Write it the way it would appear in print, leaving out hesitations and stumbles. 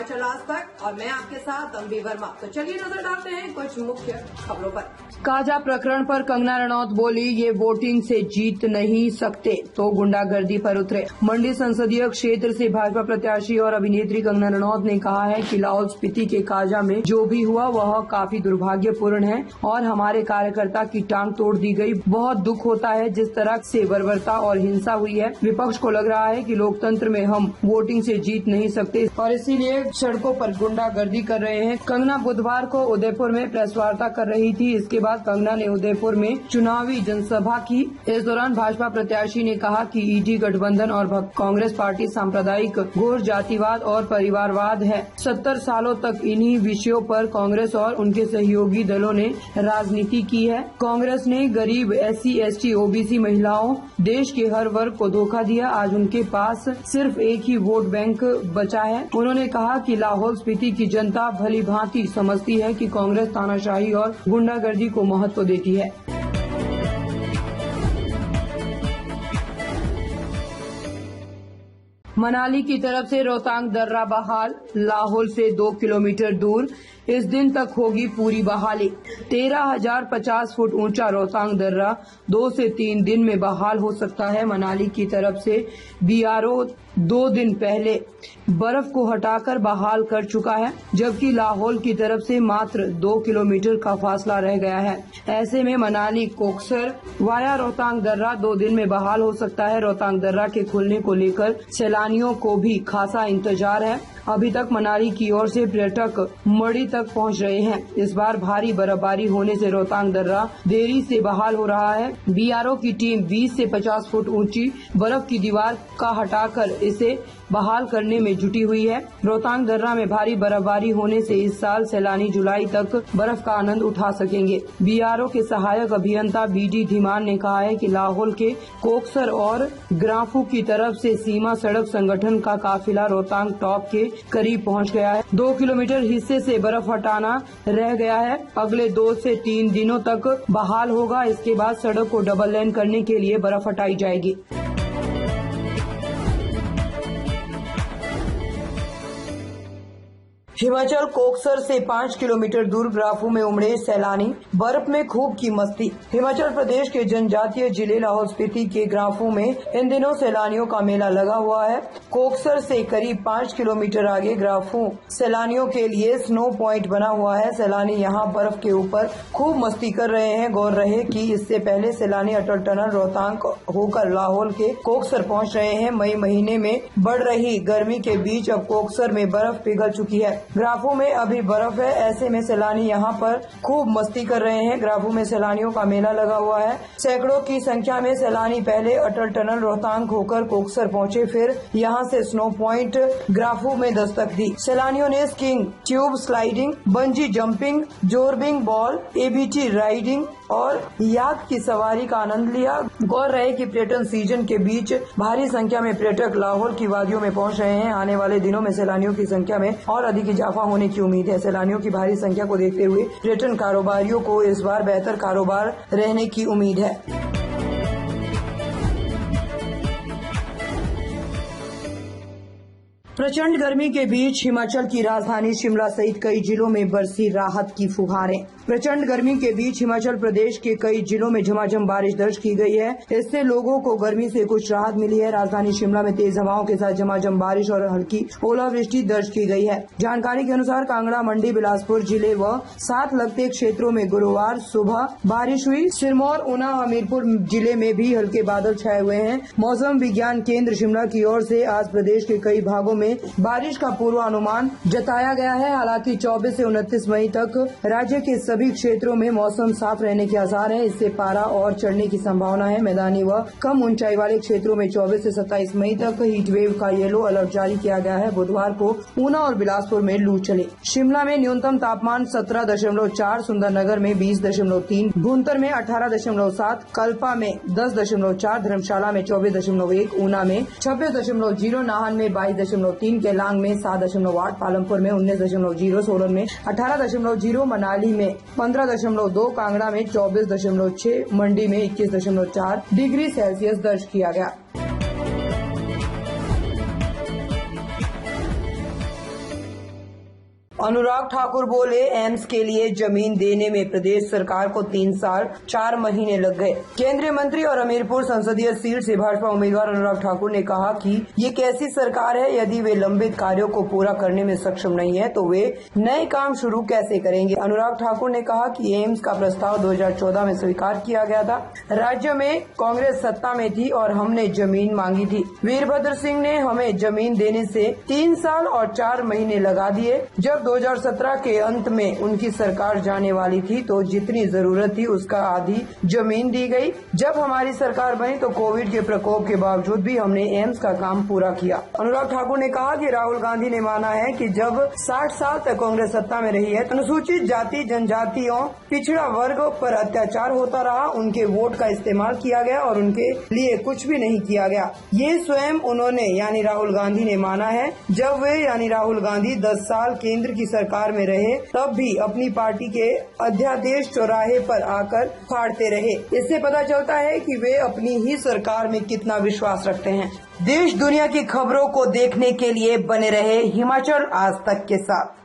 हिमाचल आज तक और मैं आपके साथ अम्बी वर्मा। तो चलिए नजर डालते हैं कुछ मुख्य खबरों पर। काजा प्रकरण पर कंगना रनौत बोली, ये वोटिंग से जीत नहीं सकते तो गुंडागर्दी पर उतरे। मंडी संसदीय क्षेत्र से भाजपा प्रत्याशी और अभिनेत्री कंगना रनौत ने कहा है कि लाहौल स्पीति के काजा में जो भी हुआ वह काफी दुर्भाग्यपूर्ण है और हमारे कार्यकर्ता की टांग तोड़ दी गई। बहुत दुख होता है जिस तरह से बर्बरता और हिंसा हुई है। विपक्ष को लग रहा है कि लोकतंत्र में हम वोटिंग से जीत नहीं सकते और इसीलिए सड़कों पर गुंडागर्दी कर रहे हैं। कंगना बुधवार को उदयपुर में प्रेस वार्ता कर रही थी। इसके बाद कंगना ने उदयपुर में चुनावी जनसभा की। इस दौरान भाजपा प्रत्याशी ने कहा कि ईडी गठबंधन और कांग्रेस पार्टी सांप्रदायिक घोर जातिवाद और परिवारवाद है। 70 सालों तक इन्हीं विषयों पर कांग्रेस और उनके सहयोगी दलों ने राजनीति की है। कांग्रेस ने गरीब SC ST OBC महिलाओं, देश के हर वर्ग को धोखा दिया। आज उनके पास सिर्फ एक ही वोट बैंक बचा है। उन्होंने कहा कि लाहौल स्पीति की जनता भली भांति समझती है कि कांग्रेस तानाशाही और गुंडागर्दी को महत्व देती है। मनाली की तरफ से रोहतांग दर्रा बहाल, लाहौल से 2 किलोमीटर दूर इस दिन तक होगी पूरी बहाली। 13,050 फुट ऊंचा रोहतांग दर्रा 2 से 3 दिन में बहाल हो सकता है। मनाली की तरफ से BRO 2 दिन पहले बर्फ को हटाकर बहाल कर चुका है, जबकि लाहौल की तरफ से मात्र 2 किलोमीटर का फासला रह गया है। ऐसे में मनाली कोकसर वाया रोहतांग दर्रा 2 दिन में बहाल हो सकता है। रोहतांग दर्रा के खुलने को लेकर सैलानियों को भी खासा इंतजार है। अभी तक मनाली की ओर से पर्यटक मड़ी तक पहुंच रहे हैं। इस बार भारी बर्फबारी होने से रोहतांग दर्रा देरी से बहाल हो रहा है। BRO की टीम 20 से 50 फुट ऊंची बर्फ की दीवार का हटाकर इसे बहाल करने में जुटी हुई है। रोहतांग दर्रा में भारी बर्फबारी होने से इस साल सैलानी जुलाई तक बर्फ का आनंद उठा सकेंगे। BRO के सहायक अभियंता BD धीमान ने कहा है कि लाहौल के कोकसर और ग्राफू की तरफ से सीमा सड़क संगठन का काफिला रोहतांग टॉप के करीब पहुंच गया है। 2 किलोमीटर हिस्से से बर्फ हटाना रह गया है। अगले 2 से 3 दिनों तक बहाल होगा। इसके बाद सड़क को डबल लेन करने के लिए बर्फ हटाई जाएगी। हिमाचल कोकसर से 5 किलोमीटर दूर ग्राफू में उमड़े सैलानी, बर्फ में खूब की मस्ती। हिमाचल प्रदेश के जनजातीय जिले लाहौल स्पीति के ग्राफू में इन दिनों सैलानियों का मेला लगा हुआ है। कोकसर से करीब 5 किलोमीटर आगे ग्राफू सैलानियों के लिए स्नो पॉइंट बना हुआ है। सैलानी यहां बर्फ के ऊपर खूब मस्ती कर रहे हैं। गौर रहे कि इससे पहले सैलानी अटल टनल रोहतांग होकर लाहौल के कोकसर पहुंच रहे हैं। मई महीने में बढ़ रही गर्मी के बीच अब कोकसर में बर्फ पिघल चुकी है। ग्राफू में अभी बर्फ है। ऐसे में सैलानी यहां पर खूब मस्ती कर रहे हैं। ग्राफू में सैलानियों का मेला लगा हुआ है। सैकड़ों की संख्या में सैलानी पहले अटल टनल रोहतांग होकर कोकसर पहुंचे, फिर यहां से स्नो पॉइंट ग्राफू में दस्तक दी। सैलानियों ने skiing, tube sliding, bungee jumping, zorbing ball, ABT riding और याक की सवारी का आनंद लिया। गौर रहे कि पर्यटन सीजन के बीच भारी संख्या में पर्यटक लाहौल की वादियों में पहुंच रहे हैं। आने वाले दिनों में सैलानियों की संख्या में और अधिक इजाफा होने की उम्मीद है। सैलानियों की भारी संख्या को देखते हुए पर्यटन कारोबारियों को इस बार बेहतर कारोबार रहने की उम्मीद है। प्रचंड गर्मी के बीच हिमाचल की राजधानी शिमला सहित कई जिलों में बरसी राहत की फुहारें। प्रचंड गर्मी के बीच हिमाचल प्रदेश के कई जिलों में झमाझम बारिश दर्ज की गई है। इससे लोगों को गर्मी से कुछ राहत मिली है। राजधानी शिमला में तेज हवाओं के साथ झमाझम बारिश और हल्की ओलावृष्टि दर्ज की गई है। जानकारी के अनुसार कांगड़ा, मंडी, बिलासपुर जिले व साथ लगते क्षेत्रों में गुरुवार सुबह बारिश हुई। सिरमौर, ऊना, हमीरपुर जिले में भी हल्के बादल छाए हुए हैं। मौसम विज्ञान केंद्र शिमला की ओर से आज प्रदेश के कई भागों में बारिश का पूर्वानुमान जताया गया है। हालांकि 24 से 29 मई तक राज्य के सभी क्षेत्रों में मौसम साफ रहने के आसार है। इससे पारा और चढ़ने की संभावना है। मैदानी व कम ऊंचाई वाले क्षेत्रों में 24 से 27 मई तक हीट वेव का येलो अलर्ट जारी किया गया है। बुधवार को ऊना और बिलासपुर में लू चली। शिमला में न्यूनतम तापमान 17.4, सुंदरनगर में 20.3, भुंतर में 18.7, कल्पा में 10.4, धर्मशाला में 24.1, ऊना में 26.0, नाहन में 22.3, केलांग में 7.8, पालमपुर में 19.0, सोलन में 18.0, मनाली में 15.2, कांगड़ा में 24.6, मंडी में 21.4 डिग्री सेल्सियस दर्ज किया गया। अनुराग ठाकुर बोले, एम्स के लिए जमीन देने में प्रदेश सरकार को 3 साल 4 महीने लग गए। केंद्रीय मंत्री और हमीरपुर संसदीय सीट से भाजपा उम्मीदवार अनुराग ठाकुर ने कहा कि ये कैसी सरकार है, यदि वे लंबित कार्यों को पूरा करने में सक्षम नहीं है तो वे नए काम शुरू कैसे करेंगे। अनुराग ठाकुर ने कहा कि एम्स का प्रस्ताव 2014 में स्वीकार किया गया था। राज्य में कांग्रेस सत्ता में थी और हमने जमीन मांगी थी। वीरभद्र सिंह ने हमें जमीन देने से 3 साल और 4 महीने लगा दिए। जब 2017 के अंत में उनकी सरकार जाने वाली थी तो जितनी जरूरत थी उसका आधी जमीन दी गई। जब हमारी सरकार बनी तो कोविड के प्रकोप के बावजूद भी हमने एम्स का काम पूरा किया। अनुराग ठाकुर ने कहा कि राहुल गांधी ने माना है कि जब 60 साल तक कांग्रेस सत्ता में रही है, अनुसूचित जाति जनजातियों पिछड़ा वर्ग पर अत्याचार होता रहा, उनके वोट का इस्तेमाल किया गया और उनके लिए कुछ भी नहीं किया गया। ये स्वयं उन्होंने यानी राहुल गांधी ने माना है। जब वे यानी राहुल गांधी 10 साल केंद्र की सरकार में रहे तब भी अपनी पार्टी के अध्यादेश चौराहे पर आकर फाड़ते रहे। इससे पता चलता है कि वे अपनी ही सरकार में कितना विश्वास रखते हैं। देश दुनिया की खबरों को देखने के लिए बने रहे हिमाचल आज तक के साथ।